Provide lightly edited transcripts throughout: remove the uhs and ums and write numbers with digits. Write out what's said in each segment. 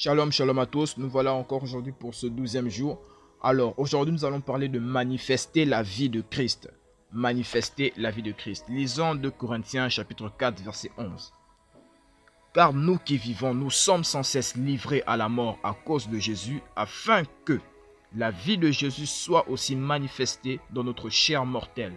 Shalom, shalom à tous. Nous voilà encore aujourd'hui pour ce 12e jour. Alors, aujourd'hui, nous allons parler de manifester la vie de Christ. Manifester la vie de Christ. Lisons 2 Corinthiens chapitre 4, verset 11. Car nous qui vivons, nous sommes sans cesse livrés à la mort à cause de Jésus, afin que la vie de Jésus soit aussi manifestée dans notre chair mortelle.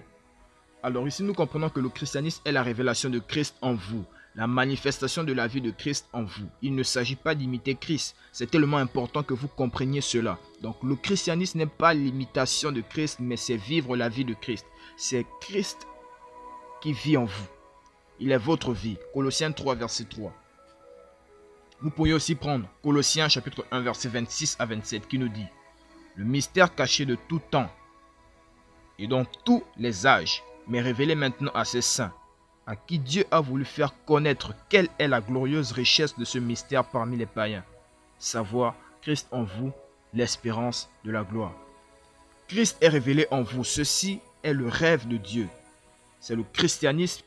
Alors ici, nous comprenons que le christianisme est la révélation de Christ en vous, la manifestation de la vie de Christ en vous. Il ne s'agit pas d'imiter Christ. C'est tellement important que vous compreniez cela. Donc le christianisme n'est pas l'imitation de Christ, mais c'est vivre la vie de Christ. C'est Christ qui vit en vous. Il est votre vie. Colossiens 3, verset 3. Vous pourriez aussi prendre Colossiens chapitre 1, verset 26 à 27 qui nous dit « Le mystère caché de tout temps et donc tous les âges, mais révélé maintenant à ses saints, à qui Dieu a voulu faire connaître quelle est la glorieuse richesse de ce mystère parmi les païens, savoir Christ en vous, l'espérance de la gloire. » Christ est révélé en vous. Ceci est le rêve de Dieu. C'est le christianisme.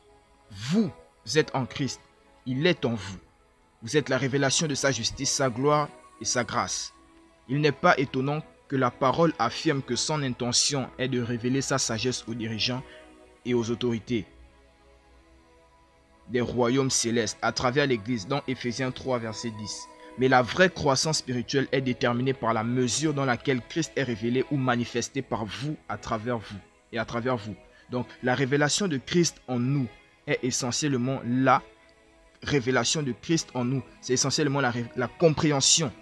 Vous êtes en Christ. Il est en vous. Vous êtes la révélation de sa justice, sa gloire et sa grâce. Il n'est pas étonnant que la parole affirme que son intention est de révéler sa sagesse aux dirigeants et aux autorités des royaumes célestes à travers l'Église dans Éphésiens 3, verset 10. Mais la vraie croissance spirituelle est déterminée par la mesure dans laquelle Christ est révélé ou manifesté par vous, à travers vous et à travers vous. Donc la révélation de Christ en nous est essentiellement la révélation de Christ en nous. C'est essentiellement la compréhension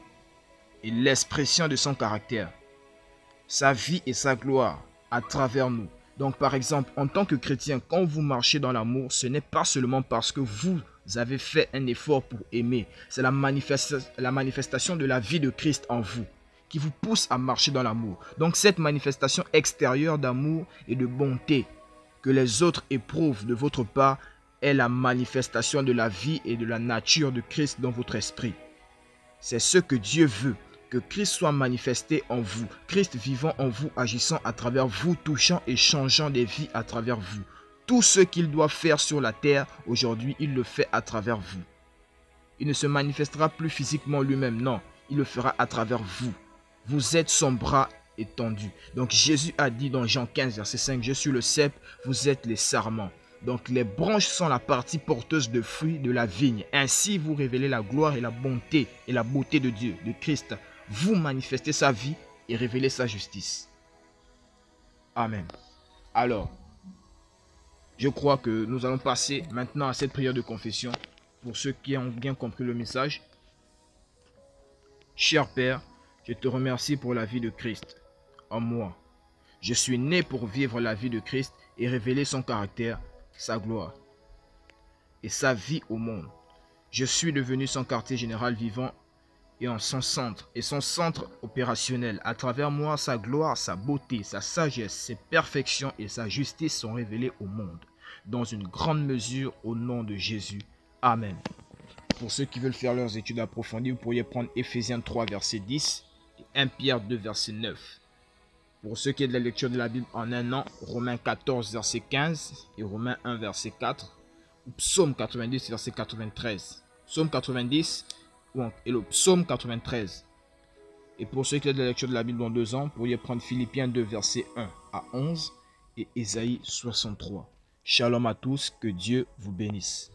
et l'expression de son caractère, sa vie et sa gloire à travers nous. Donc par exemple, en tant que chrétien, quand vous marchez dans l'amour, ce n'est pas seulement parce que vous avez fait un effort pour aimer. C'est la manifestation de la vie de Christ en vous qui vous pousse à marcher dans l'amour. Donc cette manifestation extérieure d'amour et de bonté que les autres éprouvent de votre part est la manifestation de la vie et de la nature de Christ dans votre esprit. C'est ce que Dieu veut. Que Christ soit manifesté en vous, Christ vivant en vous, agissant à travers vous, touchant et changeant des vies à travers vous. Tout ce qu'il doit faire sur la terre, aujourd'hui, il le fait à travers vous. Il ne se manifestera plus physiquement lui-même, non, il le fera à travers vous. Vous êtes son bras étendu. Donc Jésus a dit dans Jean 15, verset 5, « Je suis le cep, vous êtes les sarments. » Donc les branches sont la partie porteuse de fruits de la vigne. Ainsi vous révélez la gloire et la bonté et la beauté de Dieu, de Christ. Vous manifestez sa vie et révélez sa justice. Amen. Alors, je crois que nous allons passer maintenant à cette prière de confession. Pour ceux qui ont bien compris le message. Cher Père, je te remercie pour la vie de Christ en moi. Je suis né pour vivre la vie de Christ et révéler son caractère, sa gloire et sa vie au monde. Je suis devenu son quartier général vivant et en son centre opérationnel. À travers moi, sa gloire, sa beauté, sa sagesse, ses perfections et sa justice sont révélées au monde. Dans une grande mesure, au nom de Jésus. Amen. Pour ceux qui veulent faire leurs études approfondies, vous pourriez prendre Éphésiens 3, verset 10 et 1 Pierre 2, verset 9. Pour ceux qui ont de la lecture de la Bible en un an, Romains 14, verset 15 et Romains 1, verset 4. Ou Psaume 90, verset 93. Psaume 90 et le psaume 93. Et pour ceux qui ont de la lecture de la Bible en 2 ans, vous pourriez prendre Philippiens 2, verset 1 à 11 et Ésaïe 63. Shalom à tous, que Dieu vous bénisse.